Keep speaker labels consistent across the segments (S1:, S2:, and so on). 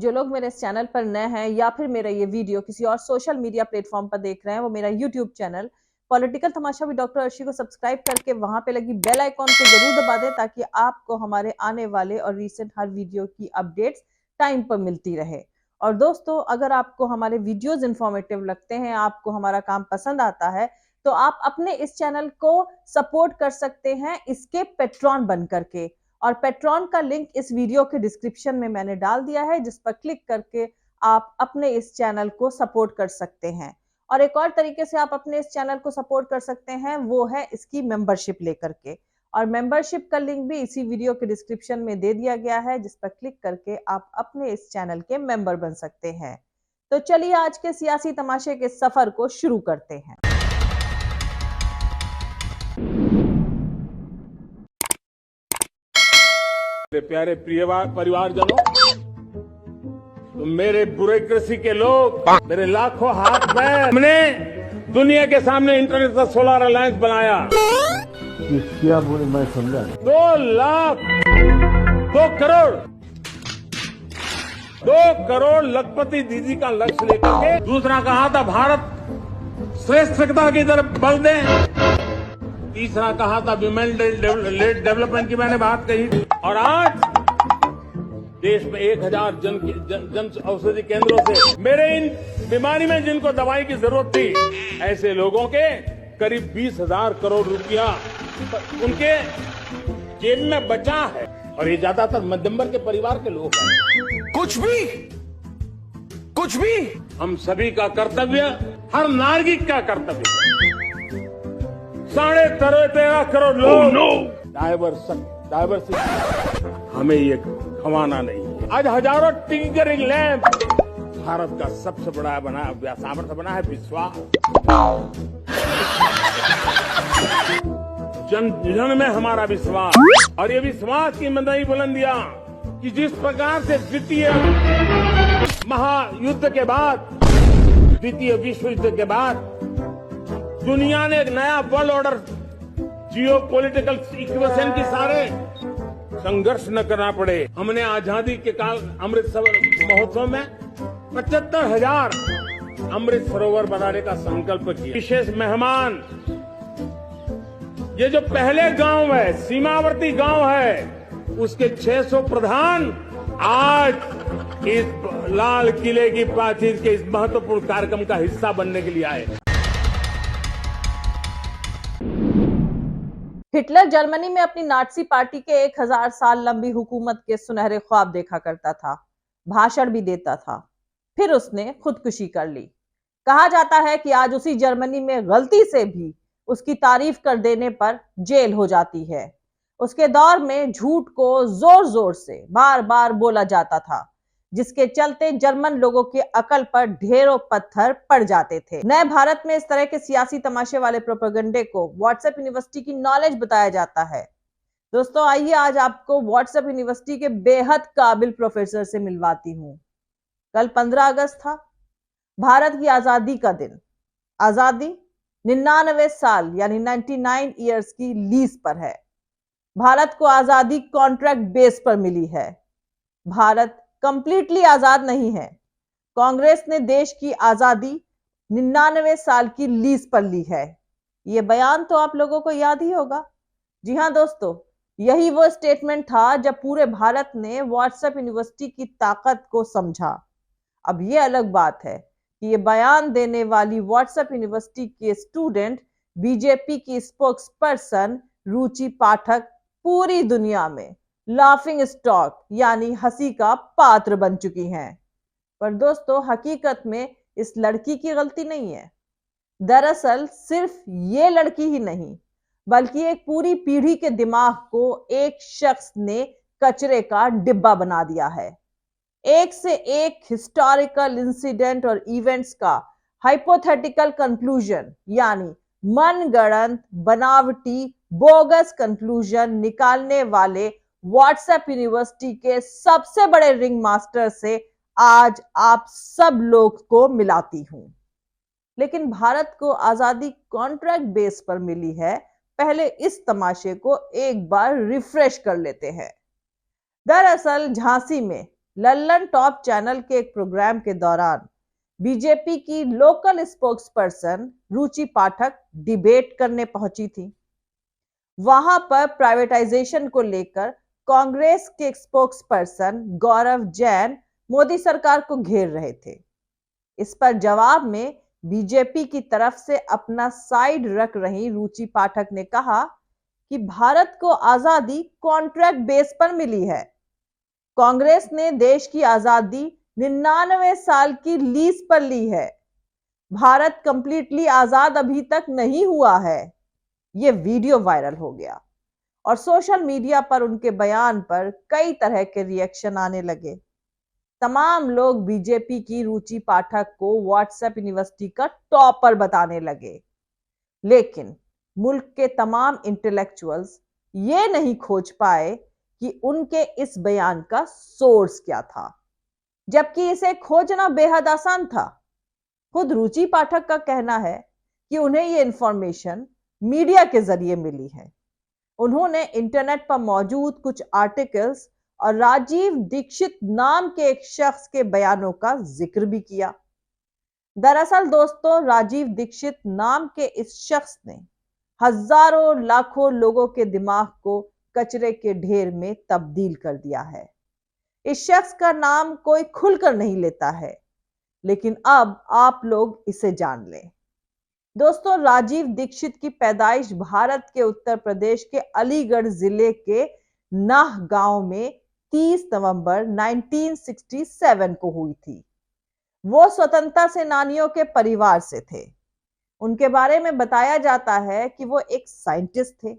S1: जो लोग मेरे इस चैनल पर नए हैं या फिर मेरा ये वीडियो किसी और सोशल मीडिया प्लेटफॉर्म पर देख रहे हैं, वो मेरा YouTube channel political Tamasha with doctor Arshi को सब्सक्राइब करके वहां पे लगी बेल आइकॉन को जरूर दबा दें, ताकि आपको हमारे आने वाले और रीसेंट हर वीडियो की अपडेट्स टाइम पर मिलती रहे। और दोस्तों, अगर आपको हमारे वीडियोज इंफॉर्मेटिव लगते हैं, आपको हमारा काम पसंद आता है, तो आप अपने इस चैनल को सपोर्ट कर सकते हैं इसके पेट्रॉन बन करके। और पेट्रॉन का लिंक इस वीडियो के डिस्क्रिप्शन में मैंने डाल दिया है, जिस पर क्लिक करके आप अपने इस चैनल को सपोर्ट कर सकते हैं। और एक और तरीके से आप अपने इस चैनल को सपोर्ट कर सकते हैं, वो है इसकी मेंबरशिप लेकर के। और मेंबरशिप का लिंक भी इसी वीडियो के डिस्क्रिप्शन में दे दिया गया है, जिस पर क्लिक करके आप अपने इस चैनल के मेंबर बन सकते हैं। तो चलिए आज के सियासी तमाशे के सफर को शुरू करते हैं।
S2: मेरे प्यारे प्रिय परिवारजनों, तो मेरे ब्यूरोक्रेसी के लोग, मेरे लाखों हाथ में, हमने दुनिया के सामने इंटरनेट का सोलर अलायंस बनाया।
S3: क्या बोले मैं समझा।
S2: 2 करोड़ लखपति दीदी का लक्ष्य लेकर के दूसरा कहा था भारत श्रेष्ठता की तरफ बढ़ दे। तीसरा कहा था विमेन डेवलपमेंट की मैंने बात कही थी। और आज देश में 1000 जन औषधि केंद्रों से मेरे इन बीमारी में जिनको दवाई की जरूरत थी, ऐसे लोगों के करीब 20,000 करोड़ रुपया उनके जेब में बचा है। और ये ज्यादातर मध्यम वर्ग के परिवार के लोग हैं। कुछ भी हम सभी का कर्तव्य, हर नागरिक का कर्तव्य। 13.5 करोड़ लोग डायवर्सिटी, हमें ये खवाना नहीं है। आज हजारों टिंकरिंग लैब, भारत का सबसे बड़ा सामर्थ्य बना है विश्वास। जन में हमारा विश्वास, और ये विश्वास की नई बुलंदियां कि जिस प्रकार से द्वितीय महायुद्ध के बाद, द्वितीय विश्व युद्ध के बाद दुनिया ने एक नया वर्ल्ड ऑर्डर, जियो पॉलिटिकल इक्वेशन की सारे संघर्ष न करना पड़े। हमने आजादी के काल अमृत महोत्सव में 75,000 अमृत सरोवर बनाने का संकल्प किया। विशेष मेहमान, ये जो पहले गांव है, सीमावर्ती गांव है, उसके 600 प्रधान आज इस लाल किले की प्राचीर के इस महत्वपूर्ण कार्यक्रम का हिस्सा बनने के लिए आए।
S1: हिटलर जर्मनी में अपनी नाटसी पार्टी के 1000 साल लंबी हुकूमत के सुनहरे ख्वाब देखा करता था, भाषण भी देता था, फिर उसने खुदकुशी कर ली। कहा जाता है कि आज उसी जर्मनी में गलती से भी उसकी तारीफ कर देने पर जेल हो जाती है। उसके दौर में झूठ को जोर जोर से बार बार बोला जाता था, जिसके चलते जर्मन लोगों के अकल पर ढेरों पत्थर पड़ जाते थे। नए भारत में इस तरह के सियासी तमाशे वाले प्रोपेगेंडे को व्हाट्सएप यूनिवर्सिटी की नॉलेज बताया जाता है। दोस्तों, आइए आज आपको व्हाट्सएप यूनिवर्सिटी के बेहद काबिल प्रोफेसर से मिलवाती हूँ। कल 15 अगस्त था, भारत की आजादी का दिन। आजादी 99 साल यानी 99 ईयर्स की लीज पर है। भारत को आजादी कॉन्ट्रैक्ट बेस पर मिली है। भारत कंप्लीटली आजाद नहीं है। कांग्रेस ने देश की आजादी 99 साल की लीज पर ली है। यह बयान तो आप लोगों को याद ही होगा। जी हां दोस्तों, यही वो स्टेटमेंट था जब पूरे भारत ने व्हाट्सएप यूनिवर्सिटी की ताकत को समझा। अब यह अलग बात है कि यह बयान देने वाली व्हाट्सएप यूनिवर्सिटी के स्टूडेंट बीजेपी की स्पोक्स पर्सन रुचि पाठक पूरी दुनिया में लाफिंग स्टॉक यानी हंसी का पात्र बन चुकी हैं। पर दोस्तों, हकीकत में इस लड़की की गलती नहीं है। दरअसल सिर्फ ये लड़की ही नहीं, बल्कि एक पूरी पीढ़ी के दिमाग को एक शख्स ने कचरे का डिब्बा बना दिया है। एक से एक हिस्टोरिकल इंसिडेंट और इवेंट्स का हाइपोथेटिकल कंक्लूजन यानी मनगढ़ंत, बनावटी, बोगस कंक्लूजन निकालने वाले व्हाट्सएप यूनिवर्सिटी के सबसे बड़े रिंग मास्टर से आज आप सब लोग को मिलाती हूं। लेकिन भारत को आजादी कॉन्ट्रैक्ट बेस पर मिली है, पहले इस तमाशे को एक बार रिफ्रेश कर लेते हैं। दरअसल झांसी में लल्लन टॉप चैनल के एक प्रोग्राम के दौरान बीजेपी की लोकल स्पोक्सपर्सन रुचि पाठक डिबेट करने पहुंची थी। वहां पर प्राइवेटाइजेशन को लेकर कांग्रेस के स्पोक्सपर्सन गौरव जैन मोदी सरकार को घेर रहे थे। इस पर जवाब में बीजेपी की तरफ से अपना साइड रख रही रुचि पाठक ने कहा कि भारत को आजादी कॉन्ट्रैक्ट बेस पर मिली है। कांग्रेस ने देश की आजादी 99 साल की लीज पर ली है। भारत कंप्लीटली आजाद अभी तक नहीं हुआ है। यह वीडियो वायरल हो गया और सोशल मीडिया पर उनके बयान पर कई तरह के रिएक्शन आने लगे। तमाम लोग बीजेपी की रुचि पाठक को व्हाट्सएप यूनिवर्सिटी का टॉपर बताने लगे, लेकिन मुल्क के तमाम इंटेलेक्चुअल्स ये नहीं खोज पाए कि उनके इस बयान का सोर्स क्या था, जबकि इसे खोजना बेहद आसान था। खुद रुचि पाठक का कहना है कि उन्हें यह इंफॉर्मेशन मीडिया के जरिए मिली है। उन्होंने इंटरनेट पर मौजूद कुछ आर्टिकल्स और राजीव दीक्षित नाम के एक शख्स के बयानों का जिक्र भी किया। दरअसल दोस्तों, राजीव दीक्षित नाम के इस शख्स ने हजारों लाखों लोगों के दिमाग को कचरे के ढेर में तब्दील कर दिया है। इस शख्स का नाम कोई खुलकर नहीं लेता है, लेकिन अब आप लोग इसे जान लें। दोस्तों, राजीव दीक्षित की पैदाइश भारत के उत्तर प्रदेश के अलीगढ़ जिले के नाह गांव में 30 नवंबर 1967 को हुई थी। वो स्वतंत्रता सेनानियों के परिवार से थे। उनके बारे में बताया जाता है कि वो एक साइंटिस्ट थे।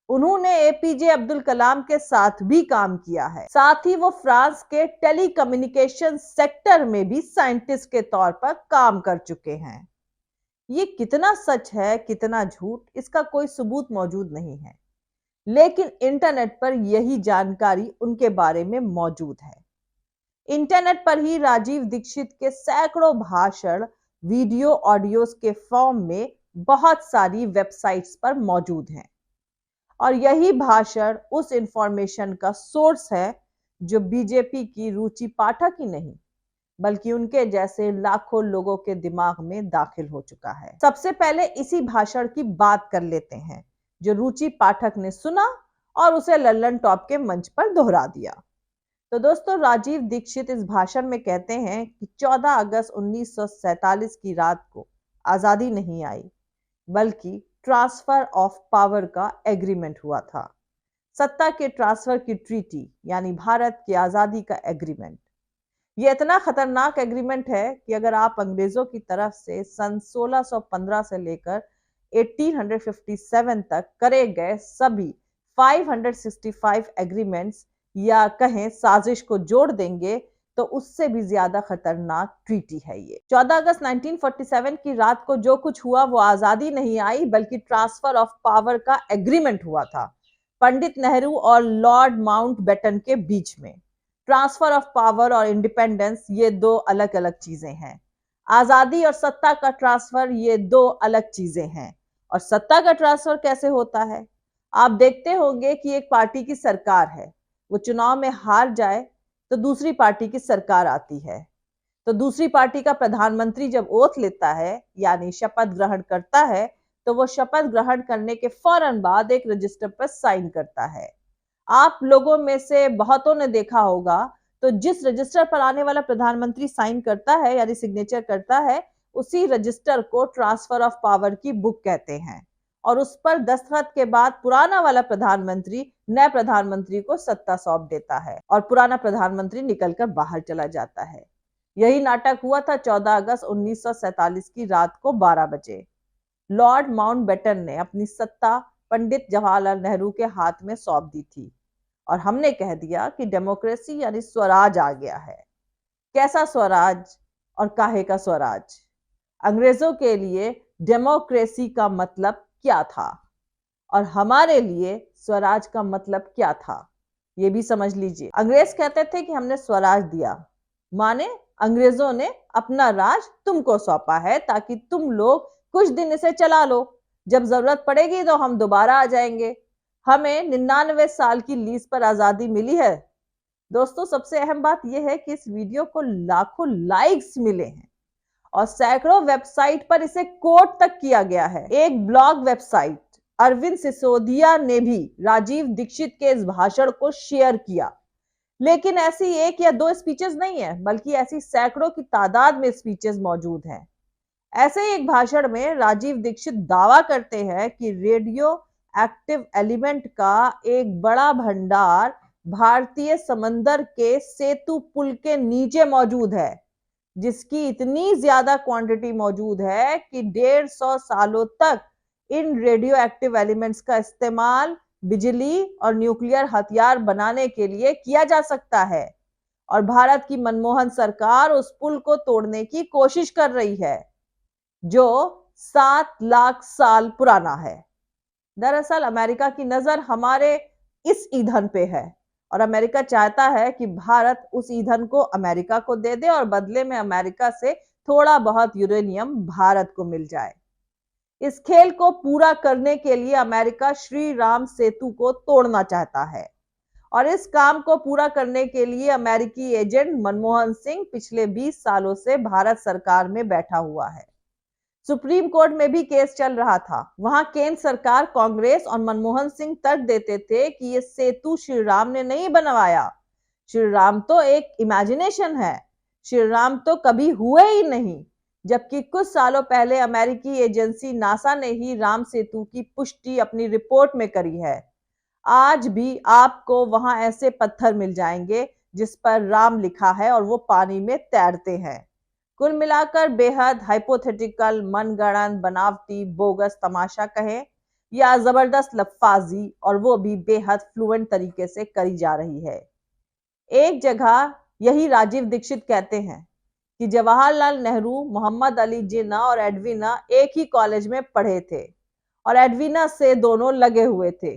S1: उन्होंने एपीजे अब्दुल कलाम के साथ भी काम किया है। साथ ही वो फ्रांस के टेलीकम्युनिकेशन सेक्टर में भी साइंटिस्ट के तौर पर काम कर चुके हैं। ये कितना सच है, कितना झूठ, इसका कोई सबूत मौजूद नहीं है, लेकिन इंटरनेट पर यही जानकारी उनके बारे में मौजूद है। इंटरनेट पर ही राजीव दीक्षित के सैकड़ों भाषण वीडियो ऑडियोज के फॉर्म में बहुत सारी वेबसाइट्स पर मौजूद हैं, और यही भाषण उस इंफॉर्मेशन का सोर्स है जो बीजेपी की रुचि पाठक ही नहीं बल्कि उनके जैसे लाखों लोगों के दिमाग में दाखिल हो चुका है। सबसे पहले इसी भाषण की बात कर लेते हैं जो रुचि पाठक ने सुना और उसे लल्लन टॉप के मंच पर दोहरा दिया। तो दोस्तों, राजीव दीक्षित इस भाषण में कहते हैं कि 14 अगस्त 1947 की रात को आजादी नहीं आई, बल्कि ट्रांसफर ऑफ पावर का एग्रीमेंट हुआ था। सत्ता के ट्रांसफर की ट्रीटी यानी भारत की आजादी का एग्रीमेंट। यह इतना खतरनाक एग्रीमेंट है कि अगर आप अंग्रेजों की तरफ से सन 1615 से लेकर 1857 तक करे गए सभी 565 एग्रीमेंट्स या कहें साजिश को जोड़ देंगे तो उससे भी ज्यादा खतरनाक ट्रीटी है ये। 14 अगस्त 1947 की रात को जो कुछ हुआ वो आजादी नहीं आई बल्कि ट्रांसफर ऑफ पावर का एग्रीमेंट हुआ था पंडित नेहरू और लॉर्ड माउंटबेटन के बीच में। ट्रांसफर ऑफ पावर और इंडिपेंडेंस ये दो अलग अलग चीजें हैं। आजादी और सत्ता का ट्रांसफर ये दो अलग चीजें हैं। और सत्ता का ट्रांसफर कैसे होता है? आप देखते होंगे कि एक पार्टी की सरकार है, वो चुनाव में हार जाए तो दूसरी पार्टी की सरकार आती है, तो दूसरी पार्टी का प्रधानमंत्री जब ओथ लेता है यानी शपथ ग्रहण करता है तो वो शपथ ग्रहण करने के फौरन बाद एक रजिस्टर पर साइन करता है। आप लोगों में से बहुतों ने देखा होगा तो जिस रजिस्टर पर आने वाला प्रधानमंत्री साइन करता है यानी सिग्नेचर करता है उसी रजिस्टर को ट्रांसफर ऑफ पावर की बुक कहते हैं और उस पर दस्तखत के बाद पुराना वाला प्रधानमंत्री नए प्रधानमंत्री को सत्ता सौंप देता है और पुराना प्रधानमंत्री निकलकर बाहर चला जाता है। यही नाटक हुआ था 14 अगस्त 1947 की रात को 12 बजे। लॉर्ड माउंटबेटन ने अपनी सत्ता पंडित जवाहरलाल नेहरू के हाथ में सौंप दी थी और हमने कह दिया कि डेमोक्रेसी यानी स्वराज आ गया है। कैसा स्वराज और काहे का स्वराज? अंग्रेजों के लिए डेमोक्रेसी का मतलब क्या था और हमारे लिए स्वराज का मतलब क्या था, ये भी समझ लीजिए। अंग्रेज कहते थे कि हमने स्वराज दिया, माने अंग्रेजों ने अपना राज तुमको सौंपा है ताकि तुम लोग कुछ दिन इसे चला लो, जब जरूरत पड़ेगी तो हम दोबारा आ जाएंगे। हमें 99 साल की लीज पर आजादी मिली है दोस्तों, सबसे अहम बात यह है कि इस वीडियो को लाखों लाइक्स मिले हैं और सैकड़ों वेबसाइट पर इसे कोट तक किया गया है। एक ब्लॉग वेबसाइट अरविंद सिसोदिया ने भी राजीव दीक्षित के इस भाषण को शेयर किया। लेकिन ऐसी एक या दो स्पीचेस नहीं है, बल्कि ऐसी सैकड़ों की तादाद में स्पीचेस मौजूद हैं। ऐसे ही एक भाषण में राजीव दीक्षित दावा करते हैं कि रेडियो एक्टिव एलिमेंट का एक बड़ा भंडार भारतीय समंदर के सेतु पुल के नीचे मौजूद है, जिसकी इतनी ज्यादा क्वांटिटी मौजूद है कि 150 सालों तक इन रेडियो एक्टिव एलिमेंट्स का इस्तेमाल बिजली और न्यूक्लियर हथियार बनाने के लिए किया जा सकता है। और भारत की मनमोहन सरकार उस पुल को तोड़ने की कोशिश कर रही है, जो 7 लाख साल पुराना है। दरअसल अमेरिका की नजर हमारे इस ईंधन पे है और अमेरिका चाहता है कि भारत उस ईंधन को अमेरिका को दे दे और बदले में अमेरिका से थोड़ा बहुत यूरेनियम भारत को मिल जाए। इस खेल को पूरा करने के लिए अमेरिका श्री राम सेतु को तोड़ना चाहता है और इस काम को पूरा करने के लिए अमेरिकी एजेंट मनमोहन सिंह पिछले 20 सालों से भारत सरकार में बैठा हुआ है। सुप्रीम कोर्ट में भी केस चल रहा था। वहां केंद्र सरकार, कांग्रेस और मनमोहन सिंह तर्क देते थे कि ये सेतु श्री राम ने नहीं बनवाया, श्री राम तो एक इमेजिनेशन है, श्री राम तो कभी हुए ही नहीं। जबकि कुछ सालों पहले अमेरिकी एजेंसी नासा ने ही राम सेतु की पुष्टि अपनी रिपोर्ट में करी है। आज भी आपको वहां ऐसे पत्थर मिल जाएंगे जिस पर राम लिखा है और वो पानी में तैरते हैं। कुल मिलाकर बेहद हाइपोथेटिकल, मनगढ़ंत, बनावटी, बोगस तमाशा कहें या जबरदस्त लफ्फाजी, और वो भी बेहद फ्लुएंट तरीके से करी जा रही है। एक जगह यही राजीव दीक्षित कहते हैं कि जवाहरलाल नेहरू, मोहम्मद अली जिन्ना और एडवीना एक ही कॉलेज में पढ़े थे और एडवीना से दोनों लगे हुए थे।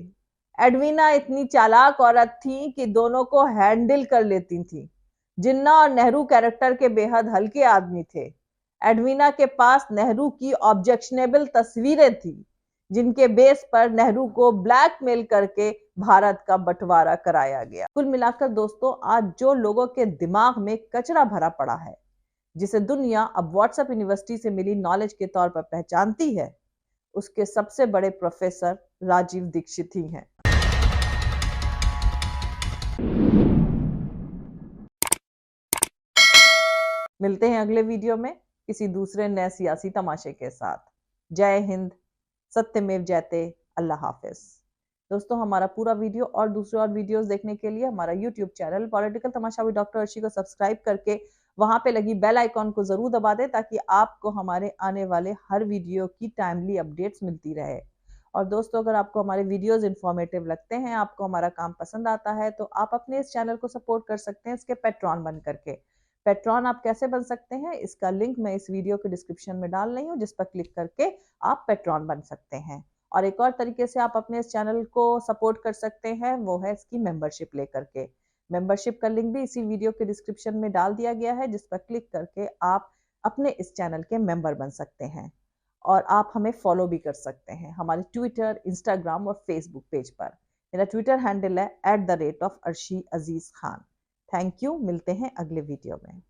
S1: एडवीना इतनी चालाक औरत थी कि दोनों को हैंडल कर लेती थी। जिन्ना और नेहरू कैरेक्टर के बेहद हल्के आदमी थे। एडवीना के पास नेहरू की ऑब्जेक्शनेबल तस्वीरें थी, जिनके बेस पर नेहरू को ब्लैकमेल करके भारत का बंटवारा कराया गया। कुल मिलाकर दोस्तों, आज जो लोगों के दिमाग में कचरा भरा पड़ा है, जिसे दुनिया अब व्हाट्सएप यूनिवर्सिटी से मिली नॉलेज के तौर पर पहचानती है, उसके सबसे बड़े प्रोफेसर राजीव दीक्षित ही हैं। मिलते हैं अगले वीडियो में किसी दूसरे नए सियासी तमाशे के साथ। जय हिंद, सत्यमेव जयते, अल्लाह हाफिज। दोस्तों, हमारा पूरा वीडियो और दूसरे और वीडियोस देखने के लिए हमारा YouTube channel political Tamasha with doctor Arshi को सब्सक्राइब करके वहां पे लगी बेल आइकॉन को जरूर दबा दें, ताकि आपको हमारे आने वाले हर वीडियो की टाइमली अपडेट्स मिलती रहे। और दोस्तों, अगर आपको हमारे वीडियोस इंफॉर्मेटिव लगते हैं, आपको हमारा काम पसंद आता है, तो आप अपने इस चैनल को सपोर्ट कर सकते हैं इसके पेट्रॉन बन करके। पेट्रॉन आप कैसे बन सकते हैं, इसका लिंक मैं इस वीडियो के डिस्क्रिप्शन में डाल रही हूँ, जिस पर क्लिक करके आप पेट्रॉन बन सकते हैं। और एक और तरीके से आप अपने इस चैनल को सपोर्ट कर सकते हैं, वो है इसकी मेंबरशिप लेकर के। मेंबरशिप का लिंक भी इसी वीडियो के डिस्क्रिप्शन में डाल दिया गया है, जिस पर क्लिक करके आप अपने इस चैनल के मेंबर बन सकते हैं। और आप हमें फॉलो भी कर सकते हैं हमारे ट्विटर, इंस्टाग्राम और फेसबुक पेज पर। मेरा ट्विटर हैंडल है @arshi aziz khan। Thank you. मिलते हैं अगले वीडियो में।